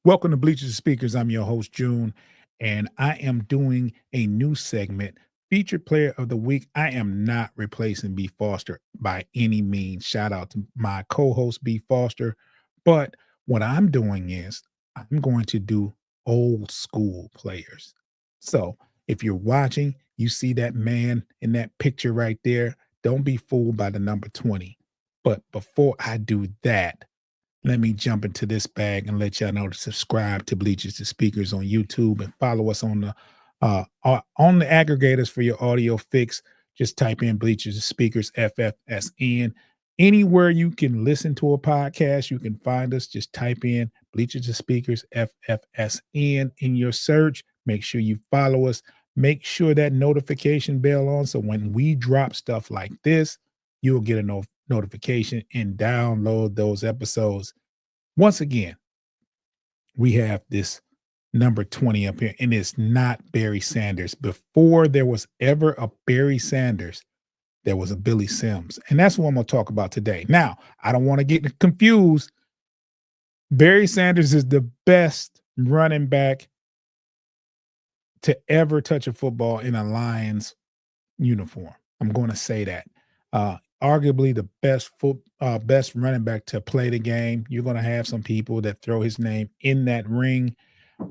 Welcome to Bleachers and Speakers. I'm your host, June, and I am doing a new segment, Featured Player of the Week. I am not replacing B. Foster by any means. Shout out to my co host, B. Foster. But what I'm doing is I'm going to do old school players. So if you're watching, you see that man in that picture right there. Don't be fooled by the number 20. But before I do that, let me jump into this bag and let y'all know to subscribe to Bleachers to Speakers on YouTube and follow us on the aggregators for your audio fix. Just type in Bleachers to Speakers FFSN. Anywhere you can listen to a podcast, you can find us. Just type in Bleachers to Speakers FFSN in your search. Make sure you follow us. Make sure that notification bell on so when we drop stuff like this, you'll get a notification and download those episodes. Once again, we have this number 20 up here, and it's not Barry Sanders. Before there was ever a Barry Sanders, there was a Billy Sims. And that's what I'm going to talk about today. Now, I don't want to get confused. Barry Sanders is the best running back to ever touch a football in a Lions uniform. I'm going to say that. Arguably the best running back to play the game. You're going to have some people that throw his name in that ring,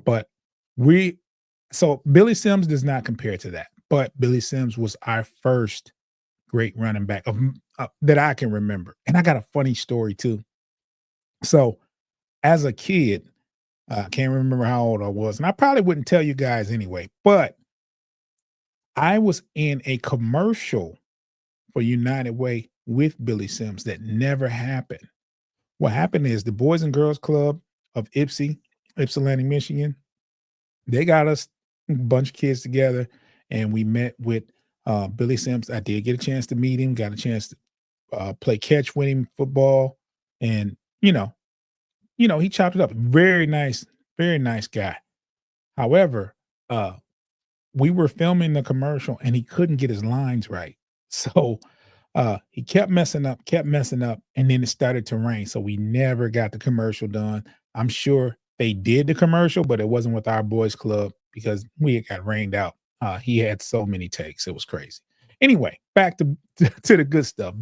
but Billy Sims does not compare to that. But Billy Sims was our first great running back that I can remember. And I got a funny story too. So as a kid, I can't remember how old I was, and I probably wouldn't tell you guys anyway, but I was in a commercial for United Way with Billy Sims that never happened. What happened is the Boys and Girls Club of Ypsilanti, Michigan, they got us a bunch of kids together, and we met with Billy Sims. I did get a chance to meet him, got a chance to play catch with him, football, and he chopped it up. Very nice guy. However, we were filming the commercial, and he couldn't get his lines right. So he kept messing up, and then it started to rain. So we never got the commercial done. I'm sure they did the commercial, but it wasn't with our boys club because we had got rained out. He had so many takes. It was crazy. Anyway, back to to the good stuff.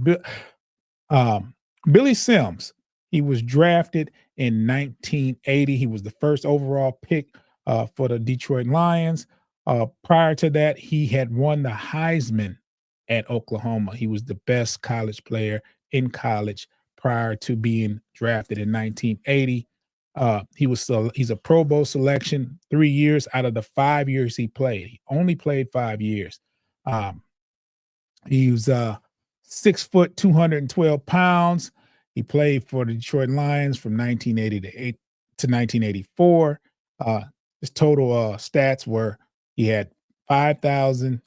Um, Billy Sims, he was drafted in 1980. He was the first overall pick for the Detroit Lions. Prior to that, he had won the Heisman at Oklahoma. He was the best college player in college prior to being drafted in 1980. He's a Pro Bowl selection 3 years out of the 5 years he played. He only played 5 years. Um, he was 6 foot, 212 pounds. He played for the Detroit Lions from 1980 to 1984. His total stats were he had 5,000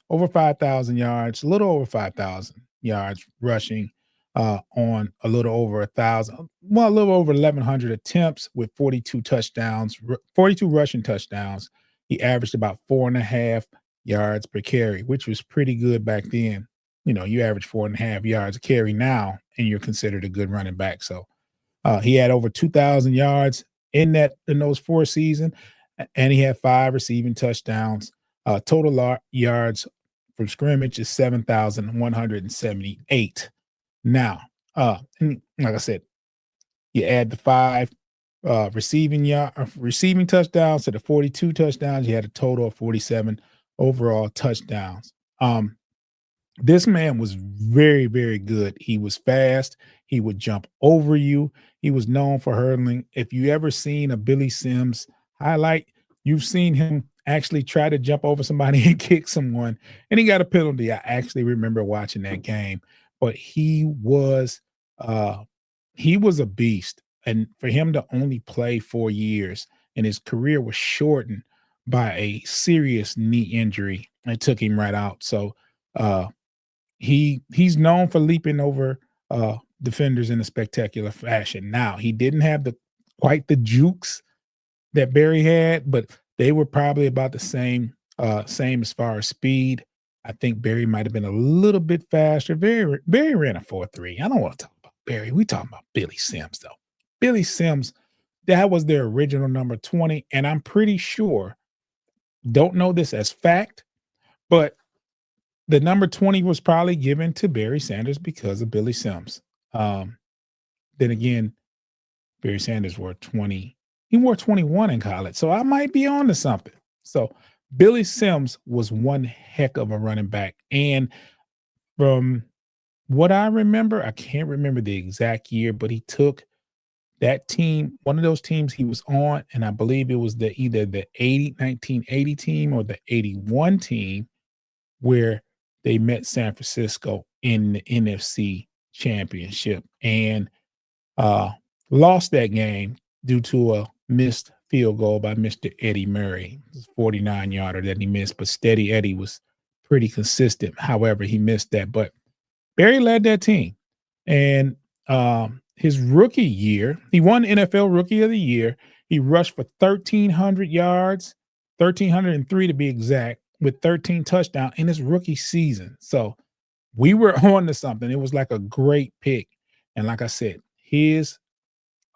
yards, a little over 5,000 yards rushing on a little over 1,000, well, a little over 1,100 attempts with 42 touchdowns, 42 rushing touchdowns. He averaged about 4.5 yards per carry, which was pretty good back then. You average 4.5 yards a carry now, and you're considered a good running back. So he had over 2,000 yards in those 4 seasons, and he had 5 receiving touchdowns. Total yards from scrimmage is 7,178. Now, like I said, you add the 5 receiving touchdowns to the 42 touchdowns. You had a total of 47 overall touchdowns. This man was very, very good. He was fast. He would jump over you. He was known for hurdling. If you ever seen a Billy Sims highlight, you've seen him actually try to jump over somebody and kick someone, and he got a penalty. I actually remember watching that game, but he was a beast. And for him to only play 4 years and his career was shortened by a serious knee injury, it took him right out. So he's known for leaping over defenders in a spectacular fashion. Now, he didn't have quite the jukes that Barry had, but they were probably about the same as far as speed. I think Barry might have been a little bit faster. Barry ran a 4.3. I don't want to talk about Barry. We talking about Billy Sims though. Billy Sims that was their original number 20. And I'm pretty sure, don't know this as fact, but the number 20 was probably given to Barry Sanders because of Billy Sims. Then again, Barry Sanders wore 20. He wore 21 in college. So I might be on to something. So Billy Sims was one heck of a running back. And from what I remember, I can't remember the exact year, but he took that team, one of those teams he was on, and I believe it was either the 1980 team or the 81 team where they met San Francisco in the NFC Championship and lost that game due to a missed field goal by Mr. Eddie Murray. It was a 49-yarder that he missed, but Steady Eddie was pretty consistent. However, he missed that. But Barry led that team. And his rookie year, he won NFL Rookie of the Year. He rushed for 1,300 yards, 1,303 to be exact, with 13 touchdowns in his rookie season. So we were on to something. It was like a great pick. And like I said, his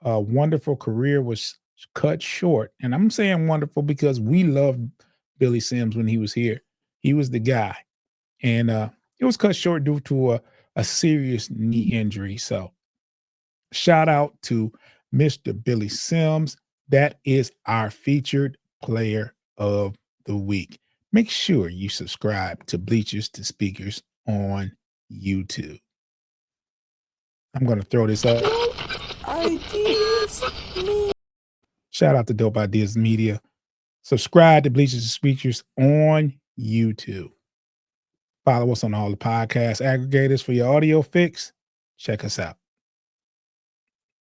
wonderful career was cut short. And I'm saying wonderful because we loved Billy Sims when he was here. He was the guy. And it was cut short due to a serious knee injury. So shout out to Mr. Billy Sims. That is our featured player of the week. Make sure you subscribe to Bleachers to Speakers on YouTube. I'm going to throw this up. Ideas. Shout out to Dope Ideas Media. Subscribe to Bleachers to Speakers on YouTube. Follow us on all the podcast aggregators for your audio fix. Check us out.